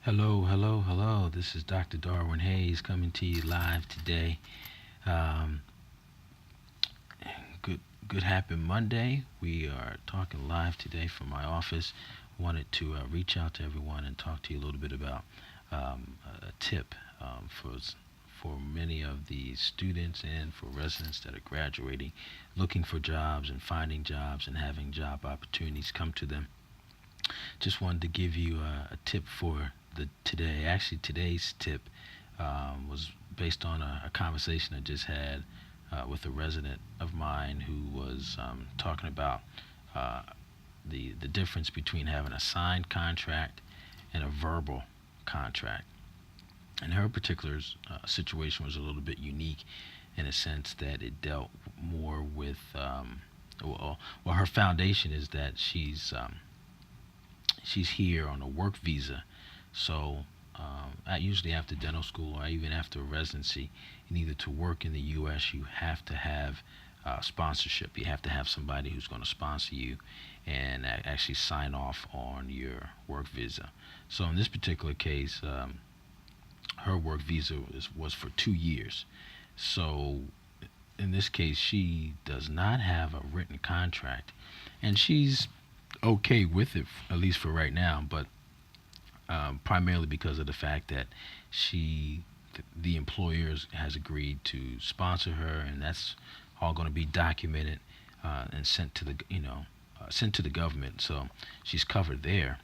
Hello, hello, hello. This is Dr. Darwin Hayes coming to you live today. Um, good, good happy Monday. We are talking live today from my office. Wanted to reach out to everyone and talk to you a little bit about a tip for many of the students and for residents that are graduating, looking for jobs and finding jobs and having job opportunities come to them. Just wanted to give you a tip for the today. Actually, today's tip was based on a conversation I just had with a resident of mine who was talking about uh, the difference between having a signed contract and a verbal contract. And her particular situation was a little bit unique in a sense that it dealt more with her foundation is that she's here on a work visa. So usually after dental school or even after residency, in either to work in the U.S., you have to have sponsorship. You have to have somebody who's going to sponsor you and actually sign off on your work visa. So in this particular case, her work visa was for 2 years. So in this case, she does not have a written contract, and she's okay with it, at least for right now, but primarily because of the fact that the employer has agreed to sponsor her, and that's all going to be documented and sent to the government. So she's covered there.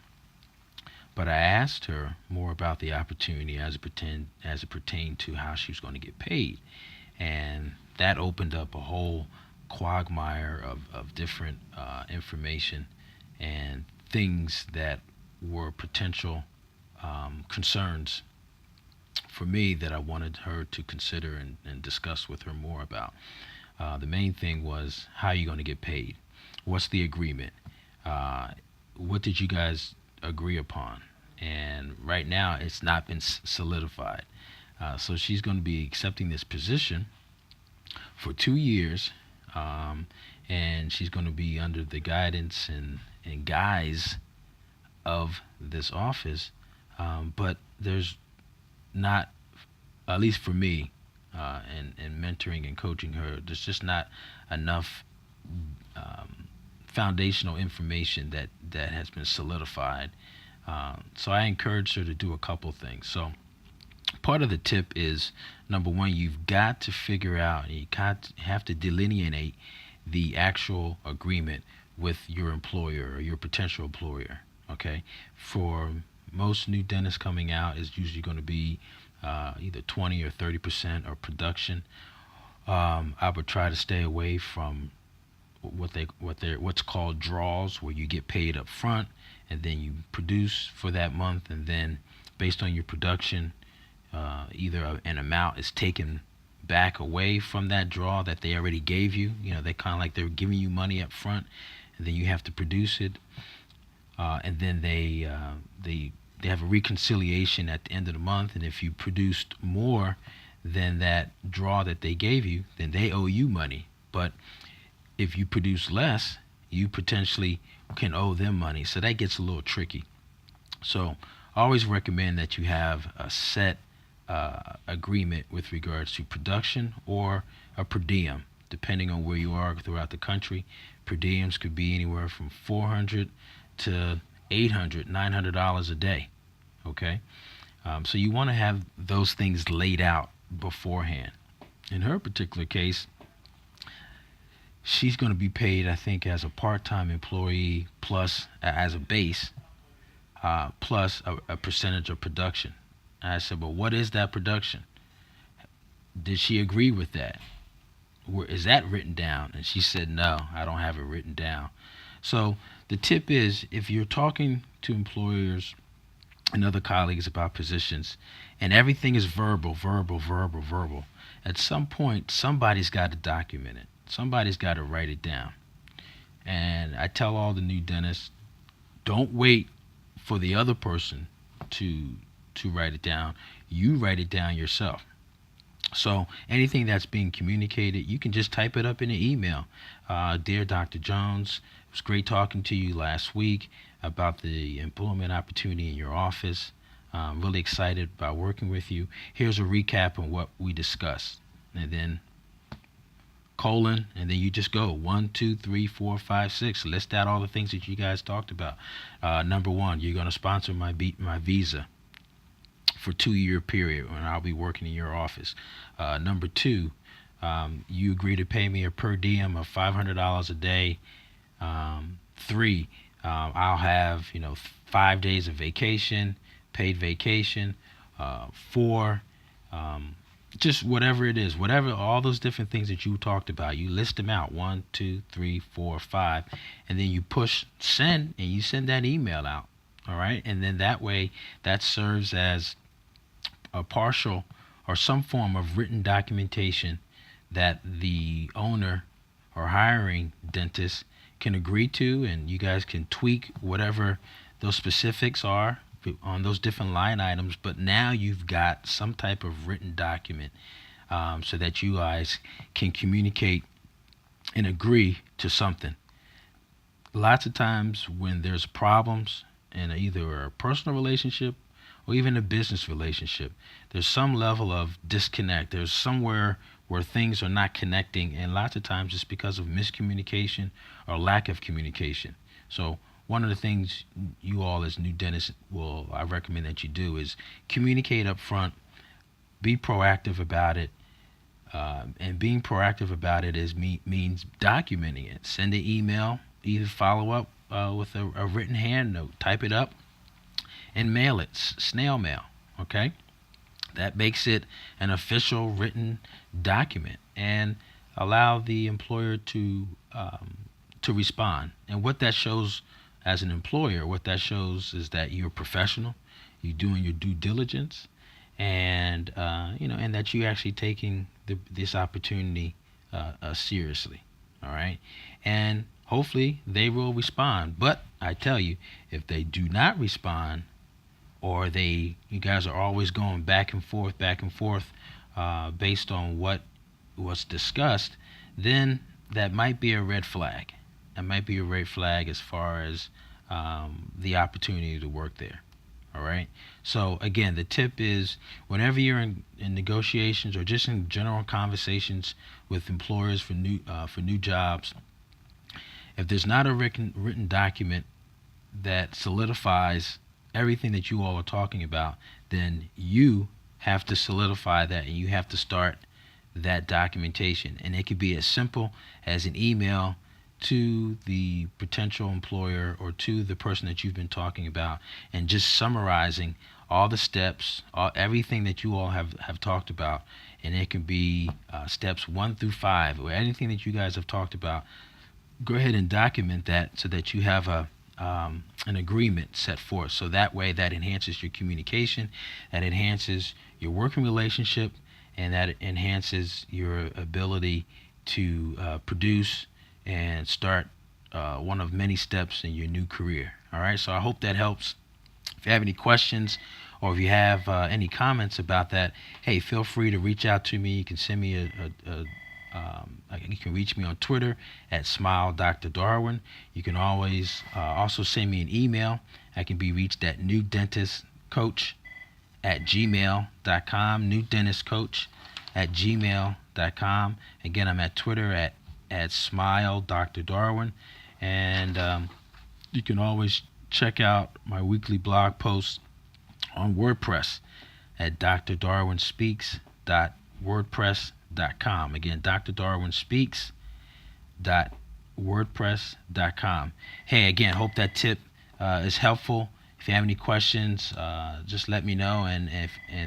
But I asked her more about the opportunity as it pertained to how she was going to get paid, and that opened up a whole quagmire of different information and things that were potential concerns for me that I wanted her to consider and discuss with her more about. The main thing was, how are you going to get paid? What's the agreement? What did you guys agree upon? And right now, it's not been solidified. So she's going to be accepting this position for 2 years, and she's going to be under the guidance and guise of this office. But there's not, at least for me, and mentoring and coaching her, there's just not enough foundational information that has been solidified. So I encouraged her to do a couple things. So part of the tip is, number one, you've got to figure out, have to delineate the actual agreement with your employer or your potential employer. Okay, for most new dentists coming out, is usually going to be either 20 or 30% of production. I would try to stay away from what's called draws, where you get paid up front and then you produce for that month, and then based on your production, either an amount is taken back away from that draw that they already gave you. They kind of like they're giving you money up front, and then you have to produce it, and then they have a reconciliation at the end of the month, and if you produced more than that draw that they gave you, then they owe you money. But if you produce less, you potentially can owe them money. So that gets a little tricky. So I always recommend that you have a set agreement with regards to production or a per diem, depending on where you are throughout the country. Per diems could be anywhere from $400 to $800, $900 a day. Okay, so you want to have those things laid out beforehand. In her particular case, she's going to be paid, I think, as a part-time employee plus as a base, plus a percentage of production. And I said, well, what is that production? Did she agree with that? Is that written down? And she said, no, I don't have it written down. So the tip is, if you're talking to employers and other colleagues about positions, and everything is verbal, at some point, somebody's got to document it. Somebody's got to write it down. And I tell all the new dentists, don't wait for the other person to write it down. You write it down yourself. So anything that's being communicated, you can just type it up in an email. Dear Dr. Jones, it was great talking to you last week about the employment opportunity in your office. Really excited about working with you. Here's a recap on what we discussed, and then colon, and then you just go 1, 2, 3, 4, 5, 6. List out all the things that you guys talked about. Number 1, you're going to sponsor my visa for 2-year period when I'll be working in your office. Number 2, you agree to pay me a per diem of $500 a day. 3, I'll have 5 days of vacation, paid vacation. 4, just whatever it is, all those different things that you talked about, you list them out, 1, 2, 3, 4, 5, and then you push send, and you send that email out. All right, and then that way, that serves as a partial or some form of written documentation that the owner or hiring dentist can agree to, and you guys can tweak whatever those specifics are on those different line items. But now you've got some type of written document, so that you guys can communicate and agree to something. Lots of times when there's problems in either a personal relationship or even a business relationship, there's some level of disconnect. There's somewhere where things are not connecting, and lots of times it's because of miscommunication or lack of communication. So one of the things you all as new dentists I recommend that you do is communicate up front, be proactive about it, and being proactive about it means documenting it. Send an email, either follow up with a written hand note, type it up, and mail it, snail mail, okay? That makes it an official written document and allow the employer to respond. And what that shows as an employer, what that shows is that you're professional, you're doing your due diligence, and and that you're actually taking this opportunity seriously. All right, and hopefully they will respond. But I tell you, if they do not respond, or you guys are always going back and forth, based on what was discussed, then that might be a red flag. That might be a red flag as far as the opportunity to work there. All right. So again, the tip is whenever you're in negotiations or just in general conversations with employers for new jobs, if there's not a written document that solidifies everything that you all are talking about, then you have to solidify that, and you have to start that documentation. And it could be as simple as an email to the potential employer or to the person that you've been talking about, and just summarizing all the steps, everything that you all have talked about. And it can be steps 1 through 5, or anything that you guys have talked about. Go ahead and document that so that you have an agreement set forth. So that way, that enhances your communication, that enhances your working relationship, and that enhances your ability to produce and start one of many steps in your new career. All right, so I hope that helps. If you have any questions or if you have any comments about that, hey, feel free to reach out to me. You can send me you can reach me on Twitter at @SmileDrDarwin. You can always also send me an email. I can be reached at newdentistcoach@gmail.com, newdentistcoach@gmail.com. Again, I'm at Twitter at @SmileDrDarwin. And you can always check out my weekly blog posts on WordPress at DrDarwinSpeaks.wordpress.com. Again, DrDarwinSpeaks.wordpress.com. Hey, again, hope that tip is helpful. If you have any questions, just let me know, and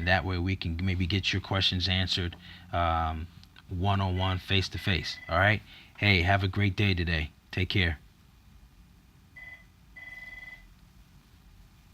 that way we can maybe get your questions answered one-on-one, face-to-face. All right? Hey, have a great day today. Take care.